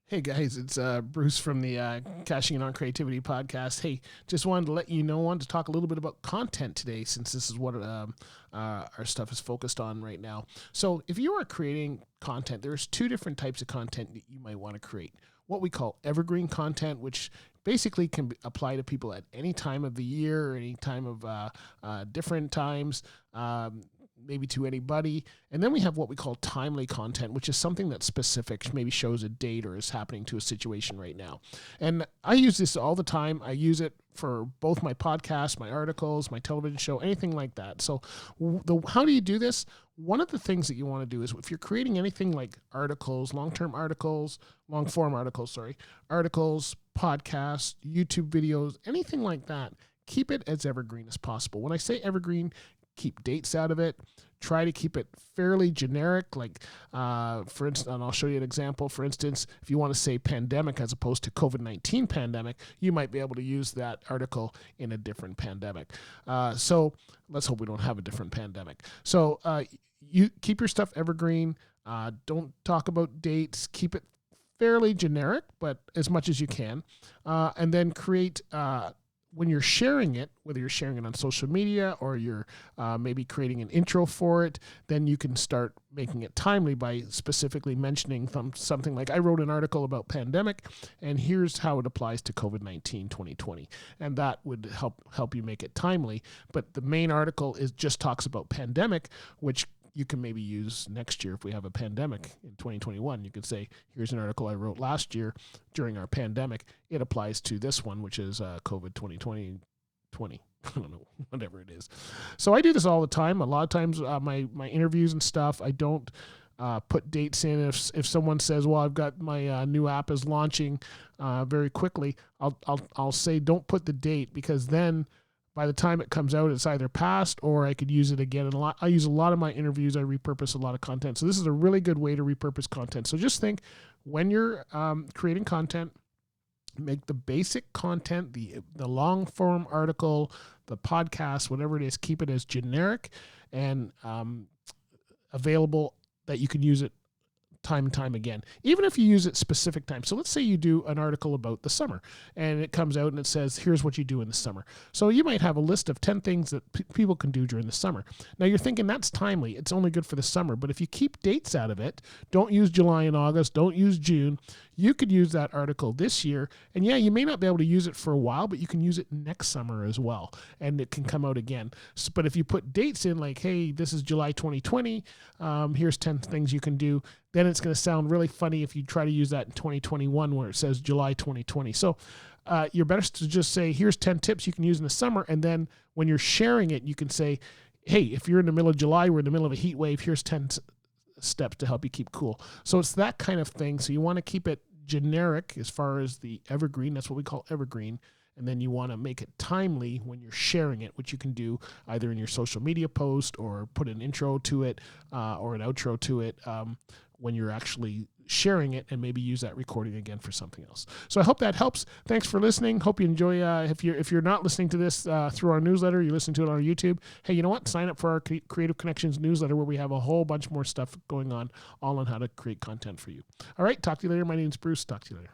Hey guys, it's Bruce from the Cashing In on Creativity podcast. Hey, just wanted to let you know, wanted to talk a little bit about content today, since this is what our stuff is focused on right now. So, if you are creating content, there's two different types of content that you might want to create. What we call evergreen content, which basically can apply to people at any time of the year or any time of different times. Maybe to anybody. And then we have what we call timely content, which is something that's specific, maybe shows a date or is happening to a situation right now. And I use this all the time. I use it for both my podcasts, my articles, my television show, anything like that. So how do you do this? One of the things that you want to do is if you're creating anything like articles, long-form articles, articles, podcasts, YouTube videos, anything like that, keep it as evergreen as possible. When I say evergreen, keep dates out of it. Try to keep it fairly generic. Like, for instance, and I'll show you an example. For instance, if you want to say pandemic as opposed to COVID-19 pandemic, you might be able to use that article in a different pandemic. So let's hope we don't have a different pandemic. So you keep your stuff evergreen. Don't talk about dates. Keep it fairly generic, but as much as you can. And then create when you're sharing it, whether you're sharing it on social media or you're maybe creating an intro for it, then you can start making it timely by specifically mentioning something like, I wrote an article about pandemic, and here's how it applies to COVID-19 2020. And that would help you make it timely. But the main article just talks about pandemic, which you can maybe use next year if we have a pandemic in 2021. You could say, here's an article I wrote last year during our pandemic. It applies to this one, which is COVID 2020. I don't know, whatever it is. So I do this all the time. A lot of times my interviews and stuff, I don't put dates in. If someone says, well, I've got my new app is launching very quickly, I'll say don't put the date, because then by the time it comes out, it's either past or I could use it again. And I use a lot of my interviews. I repurpose a lot of content. So this is a really good way to repurpose content. So just think, when you're creating content, make the basic content, the long form article, the podcast, whatever it is, keep it as generic and available that you can use it time and time again, even if you use it specific time. So let's say you do an article about the summer and it comes out and it says, here's what you do in the summer. So you might have a list of 10 things that people can do during the summer. Now you're thinking that's timely. It's only good for the summer. But if you keep dates out of it, don't use July and August, don't use June, you could use that article this year. And yeah, you may not be able to use it for a while, but you can use it next summer as well. And it can come out again. But if you put dates in like, hey, this is July 2020, here's 10 things you can do, then it's going to sound really funny if you try to use that in 2021 where it says July 2020. So you're best to just say, here's 10 tips you can use in the summer. And then when you're sharing it, you can say, hey, if you're in the middle of July, we're in the middle of a heat wave, here's 10 steps to help you keep cool. So it's that kind of thing. So you want to keep it generic as far as the evergreen. That's what we call evergreen. And then you want to make it timely when you're sharing it, which you can do either in your social media post or put an intro to it or an outro to it when you're actually sharing it, and maybe use that recording again for something else. So I hope that helps. Thanks for listening. Hope you enjoy. If you're not listening to this through our newsletter, you're listening to it on our YouTube. Hey, you know what? Sign up for our Creative Connections newsletter, where we have a whole bunch more stuff going on, all on how to create content for you. All right. Talk to you later. My name's Bruce. Talk to you later.